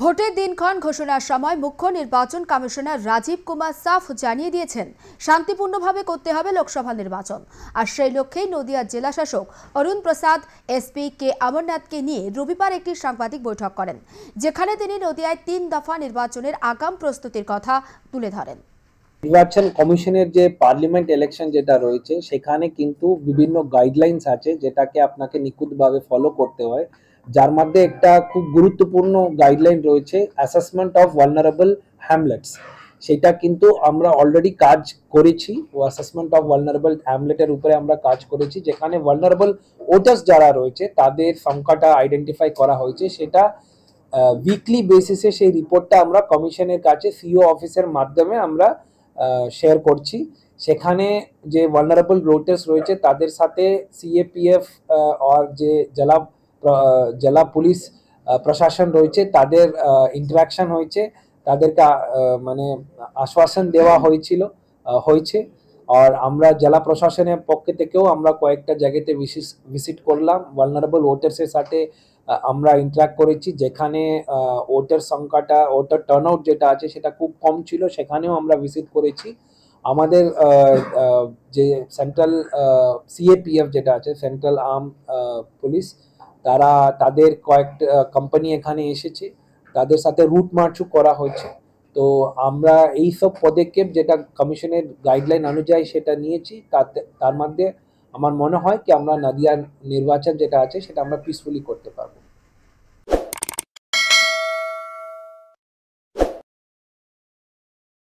ভোটের দিনক্ষণ ঘোষণার সময় মুখ্য নির্বাচন কমিশনার রাজীব কুমার সাফ জানিয়ে দিয়েছেন শান্তিপূর্ণভাবে করতে হবে লোকসভা নির্বাচন। আর সেই লক্ষ্যেই নদিয়া জেলা শাসক অরুণ প্রসাদ এসপি কে অমরনাথকে নিয়ে রবিবার একটি সাংবাদিক বৈঠক করেন, যেখানে তিনি নদিয়ায় 3 দফা নির্বাচনের আগাম প্রস্তুতির কথা তুলে ধরেন। নির্বাচন কমিশনের যে পার্লামেন্ট ইলেকশন যেটা রয়েছে সেখানে কিন্তু বিভিন্ন গাইডলাইন্স আছে যেটাকে আপনাকে নিখুঁতভাবে ফলো করতে হয়, যার মধ্যে একটা খুব গুরুত্বপূর্ণ গাইডলাইন রয়েছে অ্যাসেসমেন্ট অফ ভালনারেবল হ্যামলেটস। সেটা কিন্তু আমরা অলরেডি কাজ করেছি, ও অ্যাসেসমেন্ট অফ ভালনারেবল হ্যামলেটের উপরে আমরা কাজ করেছি, যেখানে ভালনারেবল ভোটার্স যারা রয়েছে তাদের সংখ্যাটা আইডেন্টিফাই করা হয়েছে। সেটা উইকলি বেসিসে সেই রিপোর্টটা আমরা কমিশনের কাছে সিও অফিসের মাধ্যমে আমরা শেয়ার করছি। সেখানে যে ভালনারেবল ভোটার্স রয়েছে তাদের সাথে সিএপিএফ আর যে জেলা পুলিশ প্রশাসন রয়েছে তাদের ইন্টারাকশন হয়েছে, তাদেরকে মানে আশ্বাসন দেওয়া হয়েছে। আর আমরা জেলা প্রশাসনের পক্ষ থেকেও আমরা কয়েকটা জায়গাতে ভিজিট করলাম, ভালনারেবল ভোটার্সের সাথে আমরা ইন্টারাক্ট করেছি, যেখানে ভোটার সংখ্যাটা, ভোটার টার্নআউট যেটা আছে সেটা খুব কম ছিল, সেখানেও আমরা ভিজিট করেছি। আমাদের যে সেন্ট্রাল সিএপিএফ যেটা আছে, সেন্ট্রাল আর্ম পুলিশ, তাদের কয়েকটা কোম্পানি এখানে এসেছে, তাদের সাথে রুট মার্চও করা হয়েছে। তো আমরা এই সব পদক্ষেপ যেটা কমিশনের গাইডলাইন অনুযায়ী সেটা নিয়েছি, তার মধ্যে আমার মনে হয় কি আমরা নদিয়ার নির্বাচন যেটা আছে সেটা আমরা পিসফুলি করতে পারবো।